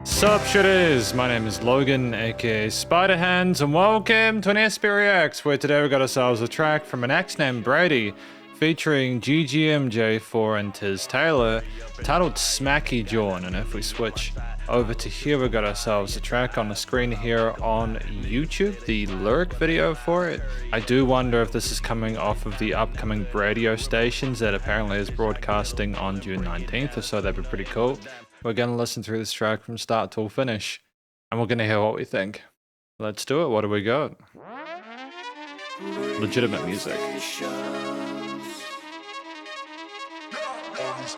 Sup Shredders, my name is Logan, aka Spiderhands, and welcome to an SP Reacts, where today we got ourselves a track from an act named Brady, featuring GGMJAY4 and Tiz Taylor, titled Smacky Jawn. And if we switch over to here, we got ourselves a track on the screen here on YouTube, the lyric video for it. I do wonder if this is coming off of the upcoming radio stations that apparently is broadcasting on June 19th, or so that'd be pretty cool. We're gonna listen through this track from start till finish, and we're gonna hear what we think. Let's do it. What do we got? Legitimate music.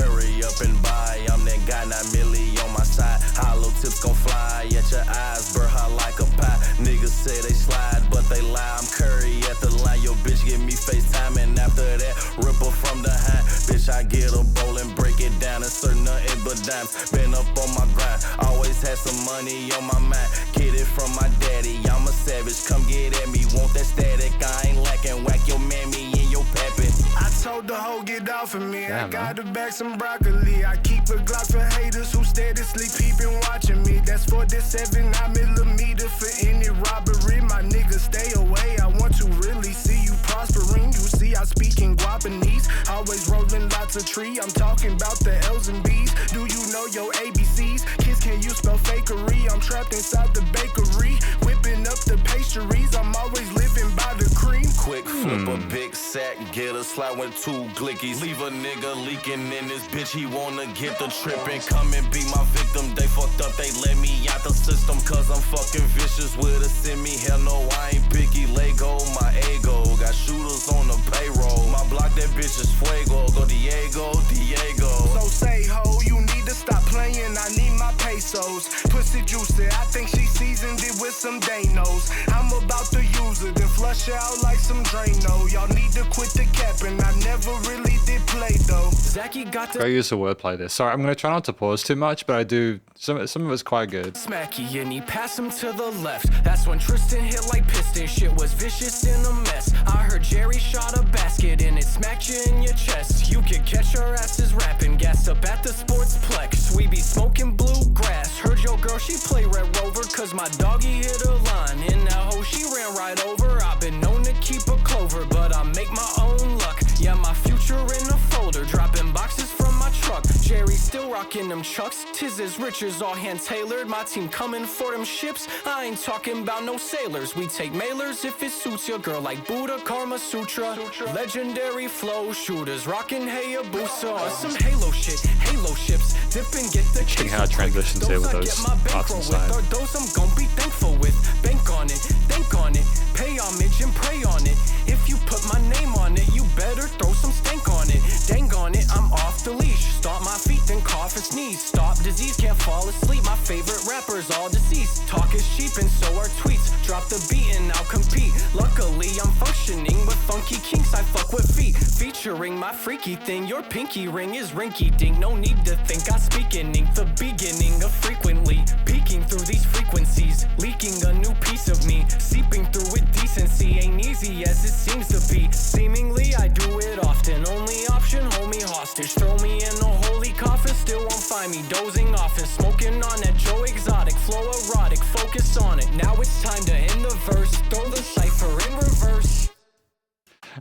Hurry up and buy, I'm that guy, not Millie on my side. Hollow tips gon' fly at your eyes, burn hot like a pie. Niggas say they slide, but they lie. I'm Curry at the line, your bitch give me FaceTime, and after that, rip her from the high. Bitch, I get a bowl and break it down, and certain nothing but dimes. Been up on my grind, always had some money on my mind. Get it from my daddy, I'm a savage, come get at me. Want that static, I ain't lacking. Whack your mammy in your pappy. I told the hoe get off of me. Damn, I got to back some broccoli. I keep a Glock for haters who steady sleep peeping watching me. That's for this 7.9mm for any robbery. My niggas stay away. I want to really see you prospering. You see I speak in Guapanese, always rolling lots of tree. I'm talking about the L's and B's. Do you know your ABCs? Kids, can you spell fakery? I'm trapped inside the bakery, whipping up the pastries. I'm always living by the cream. Quick flip a big sack, get a slide with 2 glickies. Leave a nigga leaking in this bitch, he wanna get the trip and come and be my victim. They fucked up, they let me out the system, cause I'm fucking vicious with a semi. Hell no, I ain't picky. Lego, my ego, got shooters on the payroll. My block, that bitch is fuego. Go Diego, Diego. So say ho, you need to stop playing, I need my pesos. Pussy juicy, I think she seasoned it with some Danos. I'm about to use it, then flush out like some Drano. Y'all need to quit the capping, I never really did play though. Zachy got the Great use of wordplay there. Sorry, I'm gonna try not to pause too much, but I do. Some of it's quite good. Smacky and he passed him to the left. That's when Tristan hit like piston. Shit was vicious in a mess. I heard Jerry shot a basket and it smacked you in your chest. You could catch our asses rapping, gassed up at the Sportsplex. We be smoking bluegrass. Heard your girl, she play Red Rover, cause my doggy hit a line. And that hoe, she ran right over. I've been known to keep a clover, but I make my own luck. Yeah, my future in a folder, dropping boxes from my truck. Jerry still rocking them chucks. Tiz is rich as all hand tailored. My team coming for them ships. I ain't talking about no sailors. We take mailers if it suits your girl, like Buddha, Karma Sutra. Legendary flow shooters, rocking Hayabusa on some Halo shit. Halo ships, dip and get the Interesting how it transitions there with those parts inside. Are those I'm gon' be thankful with. Bank on it, think on it, pay homage and pray on it. If you put my name on it, you better throw some stank on it. Dang on it, I'm off the leash. Stomp my feet, then cough and sneeze. Stop disease, can't fall asleep. My favorite rappers all deceased. Talk is cheap and so are tweets. Drop the beat and I'll compete. Luckily I'm functioning with funky kinks. I fuck with feet. Featuring my freaky thing. Your pinky ring is rinky dink. No need to think I speak in ink. The beginning of frequently peeking through these frequencies. Leaking a new piece of me. Seeping through with decency. Ain't easy as it seems to be. Seemingly I do it often. Only option, hold me hostage. Throw me in a holy coffin. Still won't find me dozing off and smoking on that Joe Exotic. Flow erotic, focus on it. Now it's time to end the verse. Throw the cipher in reverse.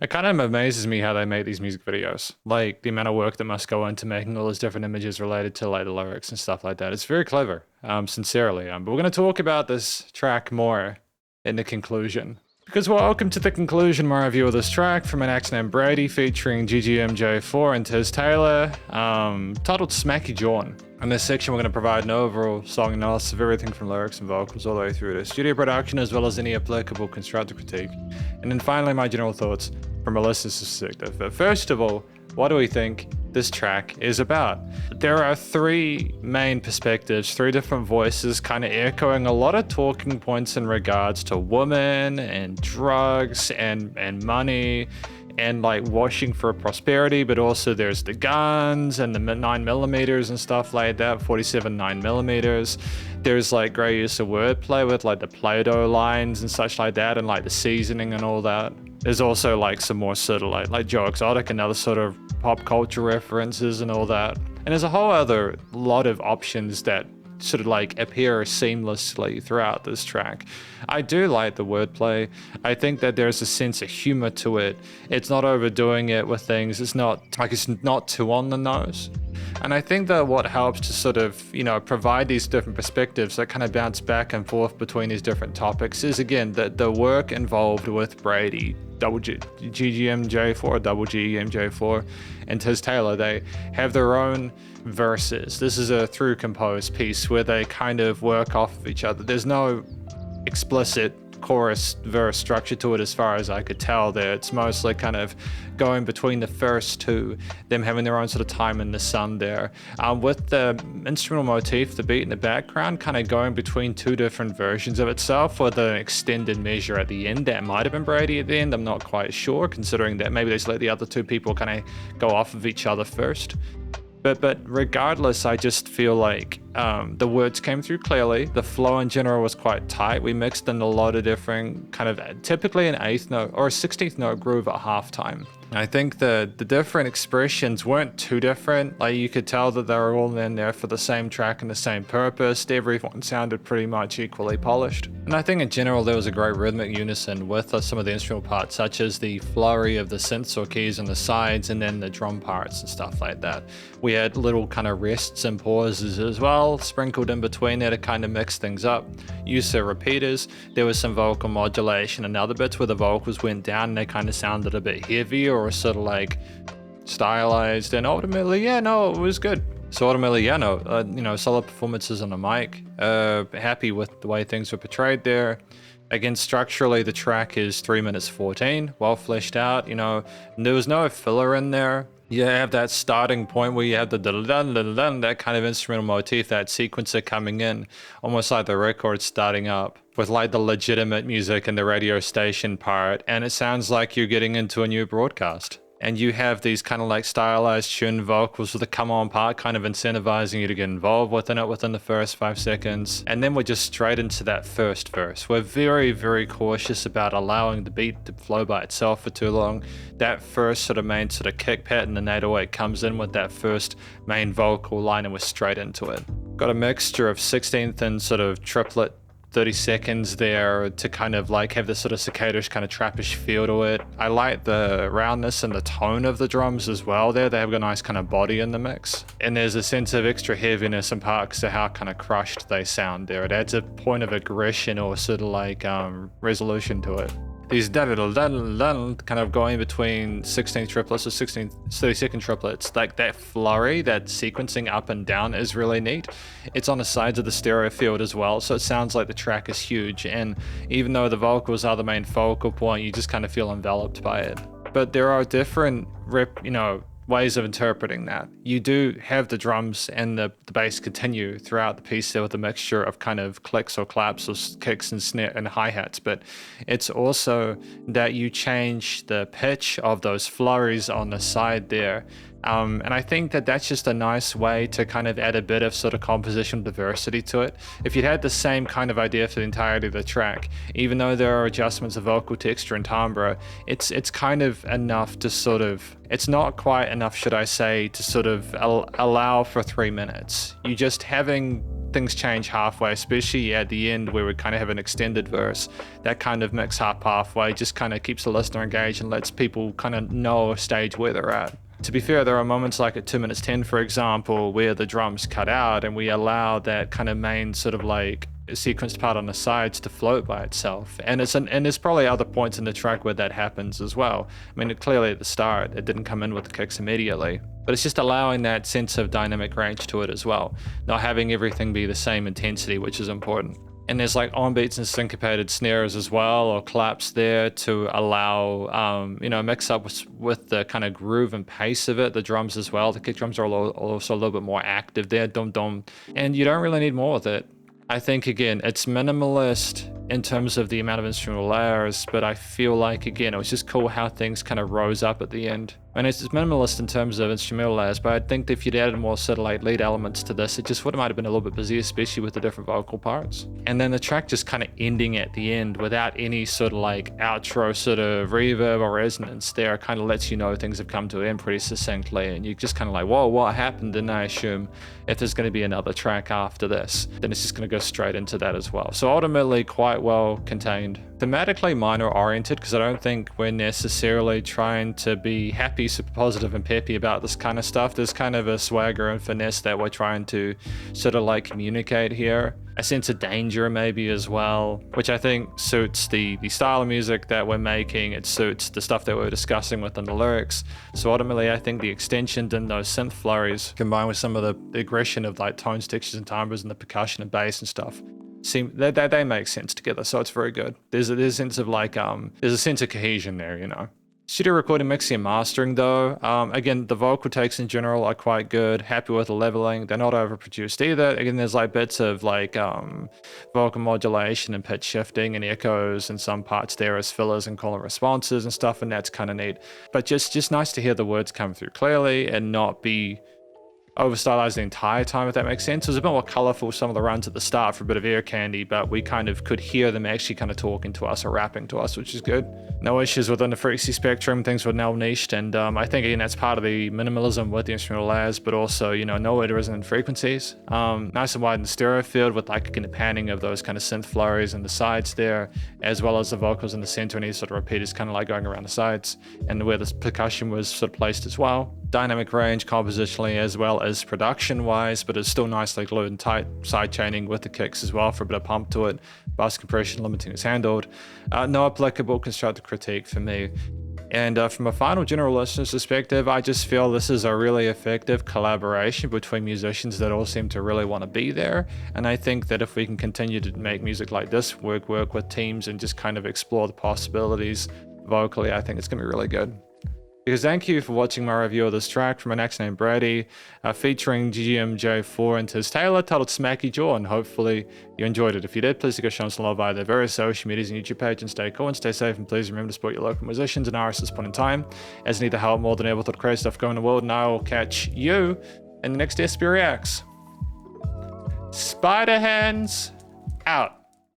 It kind of amazes me how they make these music videos. Like the amount of work that must go into making all those different images related to like the lyrics and stuff like that. It's very clever, sincerely. But we're going to talk about this track more in the conclusion. Because welcome to the conclusion, my review of this track from an act named Brady featuring GGMJAY4 and Tiz Taylor, titled Smacky Jawn. In this section, we're going to provide an overall song analysis of everything from lyrics and vocals all the way through to studio production, as well as any applicable constructive critique. And then finally, my general thoughts from a listener's perspective. But first of all, what do we think this track is about? There are 3 main perspectives, 3 different voices kind of echoing a lot of talking points in regards to women and drugs and money and like washing for prosperity, but also there's the guns and the 9mm and stuff like that, 47 9mm. There's like great use of wordplay with like the Play-Doh lines and such like that, and like the seasoning and all that. There's also like some more sort of like Joe Exotic and other sort of pop culture references and all that. And there's a whole other lot of options that sort of like appear seamlessly throughout this track. I do like the wordplay. I think that there's a sense of humor to it. It's not overdoing it with things. It's not too on the nose. And I think that what helps to sort of, you know, provide these different perspectives that kind of bounce back and forth between these different topics is, again, the work involved with Brady, GGMJAY4, GGMJAY4, and Tiz Taylor. They have their own verses. This is a through composed piece where they kind of work off of each other. There's no explicit chorus verse structure to it as far as I could tell there. It's mostly kind of going between the first two, them having their own sort of time in the sun there, with the instrumental motif, the beat in the background, kind of going between two different versions of itself with an extended measure at the end. That might have been Brady at the end, I'm not quite sure, considering that maybe they just let the other two people kind of go off of each other first. But regardless, I just feel like the words came through clearly. The flow in general was quite tight. We mixed in a lot of different kind of, typically an 8th note or a 16th note groove at halftime. I think the different expressions weren't too different. Like, you could tell that they were all in there for the same track and the same purpose. Everyone sounded pretty much equally polished. And I think in general there was a great rhythmic unison with some of the instrumental parts, such as the flurry of the synths or keys on the sides and then the drum parts and stuff like that. We had little kind of rests and pauses as well, sprinkled in between there to kind of mix things up. Use of repeaters. There was some vocal modulation and other bits where the vocals went down and they kind of sounded a bit heavier or sort of like stylized, and ultimately, yeah, no, it was good. So ultimately, yeah, no, you know, solid performances on the mic. Happy with the way things were portrayed there. Again, structurally, the track is 3 minutes 14, well fleshed out, you know, and there was no filler in there. You have that starting point where you have the dun-dun-dun-dun, that kind of instrumental motif, that sequencer coming in, almost like the record starting up, with like the legitimate music and the radio station part, and it sounds like you're getting into a new broadcast. And you have these kind of like stylized tuned vocals with the come on part kind of incentivizing you to get involved within it within the first 5 seconds. And then we're just straight into that first verse. We're very, very cautious about allowing the beat to flow by itself for too long. That first sort of main sort of kick pattern in 808 comes in with that first main vocal line and we're straight into it. Got a mixture of 16th and sort of triplet 30 seconds there to kind of like have this sort of ciccadish kind of trappish feel to it. I like the roundness and the tone of the drums as well there. They have a nice kind of body in the mix. And there's a sense of extra heaviness and parts to how kind of crushed they sound there. It adds a point of aggression or sort of like resolution to it. These dun-dun-dun-dun kind of going between 16 triplets or 30-second triplets, like that flurry, that sequencing up and down is really neat. It's on the sides of the stereo field as well, so it sounds like the track is huge. And even though the vocals are the main focal point, you just kind of feel enveloped by it. But there are different ways of interpreting that. You do have the drums and the bass continue throughout the piece there with a mixture of kind of clicks or claps or kicks and snare and hi-hats, but it's also that you change the pitch of those flurries on the side there. And I think that that's just a nice way to kind of add a bit of sort of compositional diversity to it. If you'd had the same kind of idea for the entirety of the track, even though there are adjustments of vocal texture and timbre, it's kind of enough to sort of, it's not quite enough, should I say, to sort of allow for 3 minutes. You just having things change halfway, especially at the end where we kind of have an extended verse, that kind of mix up halfway just kind of keeps the listener engaged and lets people kind of know a stage where they're at. To be fair, there are moments like at 2 minutes 10, for example, where the drums cut out and we allow that kind of main sort of like sequenced part on the sides to float by itself. And there's probably other points in the track where that happens as well. I mean, clearly at the start, it didn't come in with the kicks immediately, but it's just allowing that sense of dynamic range to it as well. Not having everything be the same intensity, which is important. And there's like on beats and syncopated snares as well, or claps there to allow, mix up with the kind of groove and pace of it. The drums as well. The kick drums are also a little bit more active there, dum-dum. And you don't really need more with it. I think, again, it's minimalist in terms of the amount of instrumental layers, but I feel like, again, it was just cool how things kind of rose up at the end. And it's minimalist in terms of instrumental layers, but I think if you'd added more sort of like lead elements to this, it just might have been a little bit busy, especially with the different vocal parts. And then the track just kind of ending at the end without any sort of like outro sort of reverb or resonance there kind of lets you know things have come to an end pretty succinctly, and you're just kind of like, whoa, what happened? And I assume if there's going to be another track after this, then it's just going to go straight into that as well. So ultimately quite well contained. Thematically minor oriented, because I don't think we're necessarily trying to be happy, super positive and peppy about this kind of stuff. There's kind of a swagger and finesse that we're trying to sort of like communicate here. A sense of danger maybe as well, which I think suits the style of music that we're making. It suits the stuff that we're discussing within the lyrics. So ultimately I think the extension in those synth flurries combined with some of the aggression of like tones, textures and timbres and the percussion and bass and stuff seem they make sense together, so it's very good. There's a sense of like there's a sense of cohesion there, you know. Studio recording, mixing and mastering though, again, the vocal takes in general are quite good. Happy with the leveling. They're not overproduced either. Again, there's like bits of like vocal modulation and pitch shifting and echoes and some parts there as fillers and call and responses and stuff, and that's kind of neat. But just nice to hear the words come through clearly and not be over stylized the entire time, if that makes sense. It was a bit more colorful, some of the runs at the start for a bit of ear candy, but we kind of could hear them actually kind of talking to us or rapping to us, which is good. No issues within the frequency spectrum, things were now niched, and I think again that's part of the minimalism with the instrumental layers, but also, you know, no resonant frequencies. Nice and wide in the stereo field with like again, the panning of those kind of synth flurries and the sides there, as well as the vocals in the center and these sort of repeaters kind of like going around the sides, and where the percussion was sort of placed as well. Dynamic range compositionally as well as production wise, but it's still nicely glued and tight side chaining with the kicks as well for a bit of pump to it. Bass compression limiting is handled. No applicable constructive critique for me. And from a final general listener's perspective, I just feel this is a really effective collaboration between musicians that all seem to really want to be there. And I think that if we can continue to make music like this, work with teams and just kind of explore the possibilities vocally, I think it's going to be really good. Because thank you for watching my review of this track from an ex named Brady, featuring GGMJAY4 and Tiz Taylor, titled Smacky Jawn. Hopefully you enjoyed it. If you did, please go show us some love via their various social medias and YouTube page, and stay cool and stay safe, and please remember to support your local musicians and artists at this point in time, as they need the help more than ever with the crazy stuff going in the world, and I will catch you in the next SB Reacts. Spiderhands out.